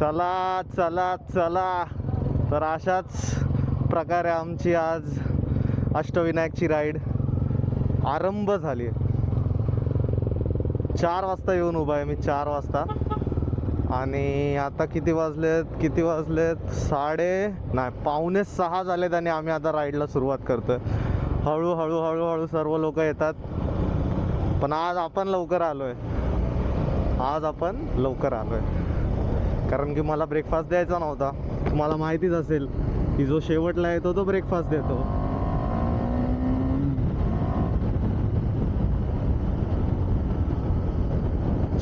चला चला चला. तर अशाच प्रकारे आमची आज अष्टविनायकची राईड आरंभ झाली. 4 वाजता येऊन उभा आहे मी, 4 वाजता. आणि आता किती वाजलेत पावणे 6 झालेत आणि आम्ही आता राईडला सुरुवात करतोय. हळूहळू सर्व लोक येतात. पण आज आपण लवकर आलोय. कारण की मला ब्रेकफास्ट द्यायचा नव्हता. तुम्हाला माहितीच असेल की जो शेवटला येतो तो ब्रेकफास्ट देतो.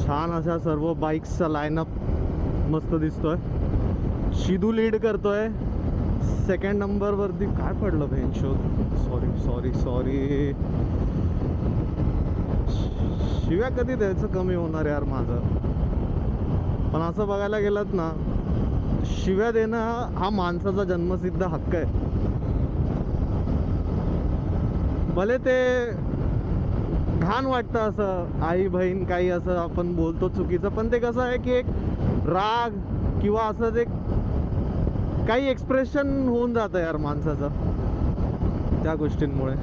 छान अशा सर्व बाईक्सचा लाईनअप मस्त दिसतोय. शिदू लीड करतोय. सेकंड नंबरवरती काय पडलं बेंचो, सॉरी. शिव्या कधी द्यायचं कमी होणार यार माझं. पण असं बघायला गेलात ना, शिव्या देणं हा माणसाचा जन्मसिद्ध हक्क आहे. भले ते घाण वाटतं असं, आई बहीण काही असं आपण बोलतो चुकीचं, पण ते कसं आहे की एक राग किंवा असंच एक काही एक्सप्रेशन होऊन जातं यार माणसाचं त्या गोष्टींमुळे.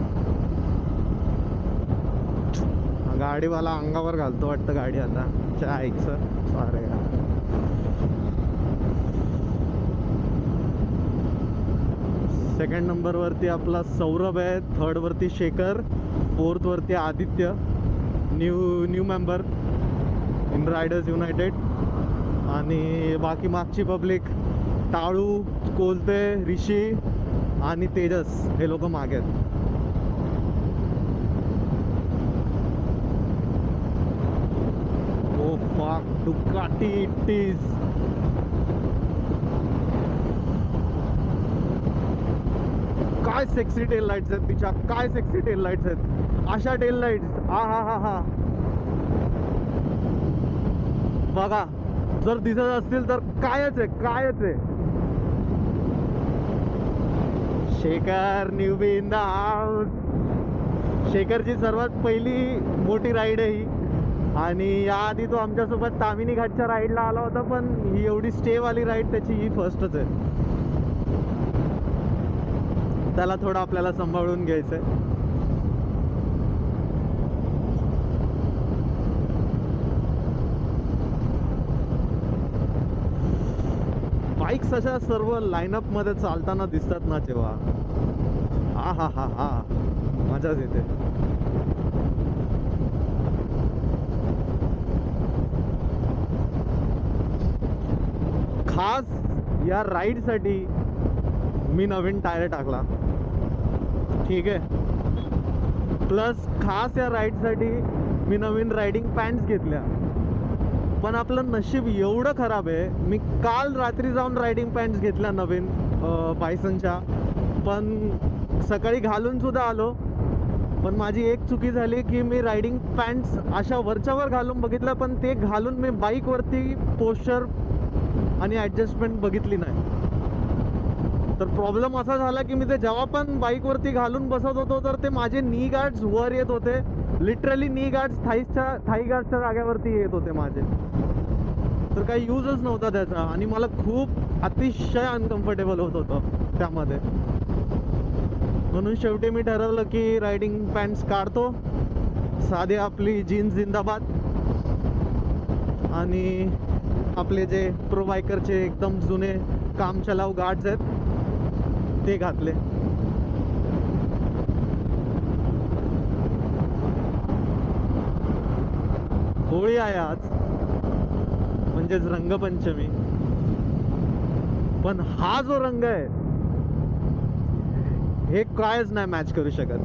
गाडीवाला अंगावर घालतो वाटतं गाडी आता. ऐकचं सारे यार. सेकंड नंबरवरती आपला सौरभ आहे, थर्डवरती शेखर, फोर्थवरती Aditya, new member in Riders United. आणि बाकी मागची पब्लिक टाळू, कोलते, ऋषी आणि तेजस हे लोक मागे आहेत. Oh fuck, Ducati it is. काय सेक्सी टेल लाईट्स आहेत तिच्या, काय सेक्सी टेल लाईट्स आहेत. अशा टेल लाईट्स हा बघा, जर दिसत असतील तर कायच आहे. Shekhar newbie in the house. शेखरची सर्वात पहिली मोठी राईड आहे ही. आणि याआधी तो आमच्यासोबत तामिनी घाटच्या राईडला आला होता, पण ही एवढी स्टेवाली राईड त्याची ही फर्स्टच आहे. त्याला थोडं आपल्याला सांभाळून घ्यायचं आहे. बाईक्स अशा सर्व लाईनअप मध्ये चालताना दिसतात ना जेव्हा, हा मजाच येते. खास या राईडसाठी मी नवीन टायर टाकला, ठीक आहे. प्लस खास या राईडसाठी मी नवीन रायडिंग पॅन्ट्स घेतल्या. पण आपलं नशीब एवढं खराब आहे, मी काल रात्री जाऊन रायडिंग पॅन्ट्स घेतल्या नवीन बायसनच्या. पण सकाळी घालून सुद्धा आलो. पण माझी एक चुकी झाली की मी रायडिंग पॅन्ट्स अशा वरच्यावर घालून बघितल्या, पण ते घालून मी बाईकवरती पोश्चर आणि ॲडजस्टमेंट बघितली नाही. तर प्रॉब्लेम असा झाला की मी ते जेव्हा पण बाईकवरती घालून बसत होतो तर ते माझे नी गार्ड्स वर येत होते. लिटरली नी गार्ड्स थाई गार्ड्सच्या जागेवरती येत होते माझे. तर काही यूजच नव्हता त्याचा आणि मला खूप अतिशय अनकम्फर्टेबल होत होतं त्यामध्ये. म्हणून शेवटी मी ठरवलं की रायडिंग पॅन्ट्स काढतो, साधे आपली जीन्स जिंदाबाद, आणि आपले जे प्रो बायकरचे एकदम जुने काम चलाव गार्ड्स आहेत ते घातले. होळी आहे आज, म्हणजेच रंगपंचमी. पण हा जो रंग आहे हे कायच नाही मॅच करू शकत.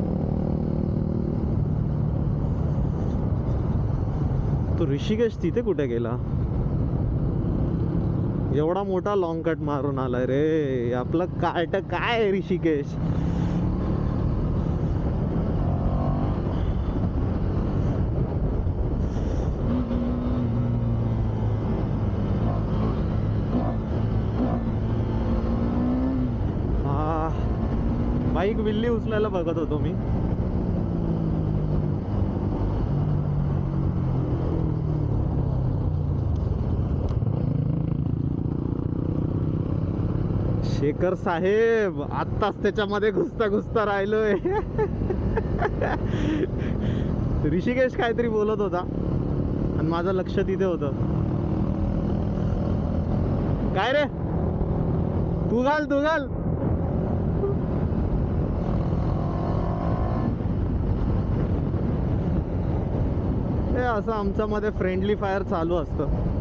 तो ऋषिकेश तिथे कुठे गेला? एवढा मोठा लॉंग कट मारून आलाय रे. आपलं काय ऋषिकेश. बाईक विल्ली उचलायला बघत होतो मी. शेखर साहेब आत्ताच त्याच्यामध्ये घुसता घुसता राहिलोय. ऋषिकेश काहीतरी बोलत होता आणि माझं लक्ष तिथे होतं. काय रे, तू घाल तू घाल. हे असं आमच्यामध्ये फ्रेंडली फायर चालू असतं.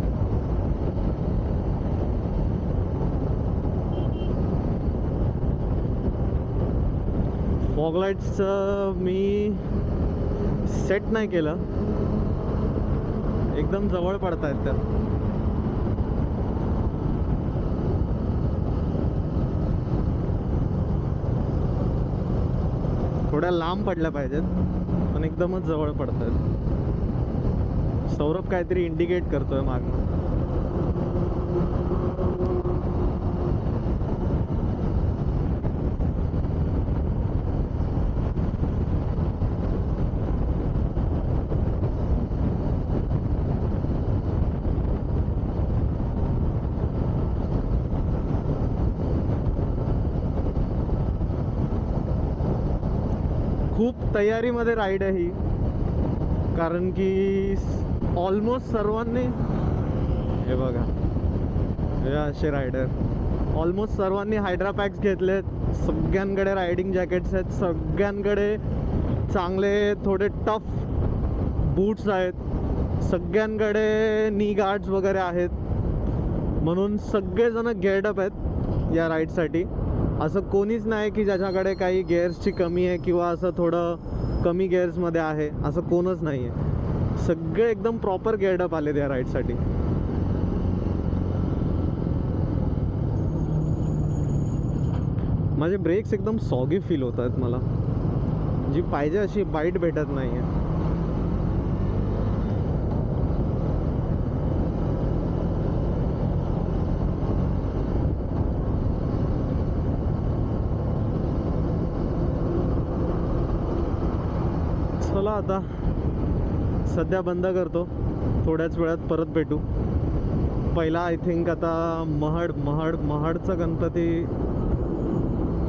फॉग लाईट्सचं मी सेट नाही केलं, एकदम जवळ पडतायत त्या. थोड्या लांब पडल्या पाहिजेत पण एकदमच जवळ पडतायत. सौरभ काहीतरी इंडिकेट करतोय मागनं. खूप तयारीमध्ये राईड आहे ही, कारण की ऑलमोस्ट सर्वांनी, हे बघा हे असे रायडर ऑलमोस्ट सर्वांनी हायड्रा पॅक्स घेतलेत. सगळ्यांकडे रायडिंग जॅकेट्स आहेत, सगळ्यांकडे चांगले थोडे टफ बूट्स आहेत, सगळ्यांकडे नी गार्ड्स वगैरे आहेत. म्हणून सगळेजण गेअर्ड आहेत या राईडसाठी. असं कोणीच नाही की ज्याच्याकडे काही गेअर्सची कमी आहे किंवा असं थोडं कमी गेअर्समध्ये आहे, असं कोणच नाही आहे. सगळे एकदम प्रॉपर गेअर्डअप आले त्या राईडसाठी. माझे ब्रेक्स एकदम सॉगी फील होत आहेत. मला जी पाहिजे अशी बाईट भेटत नाही आहे. चला आता सध्या बंद करतो, थोड्याच वेळात परत भेटू. पहिला आय थिंक आता महाडचा गणपती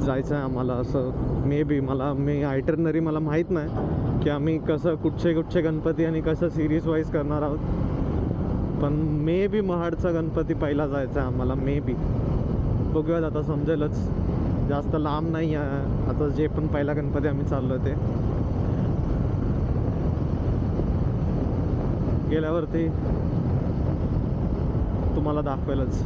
जायचं आहे आम्हाला. असं मे बी मी आयटरनरी मला माहीत नाही की आम्ही कसं कुठचे गणपती आणि कसं सिरीज वाईज करणार आहोत. पण मे बी महाडचा गणपती पहिला जायचं आहे आम्हाला, मे बी. बघूयात आता, समजेलच. जास्त लांब नाही आहे आता, जे पण पहिला गणपती आम्ही चाललो ते. गेल्यावरती तुम्हाला दाखवेलच.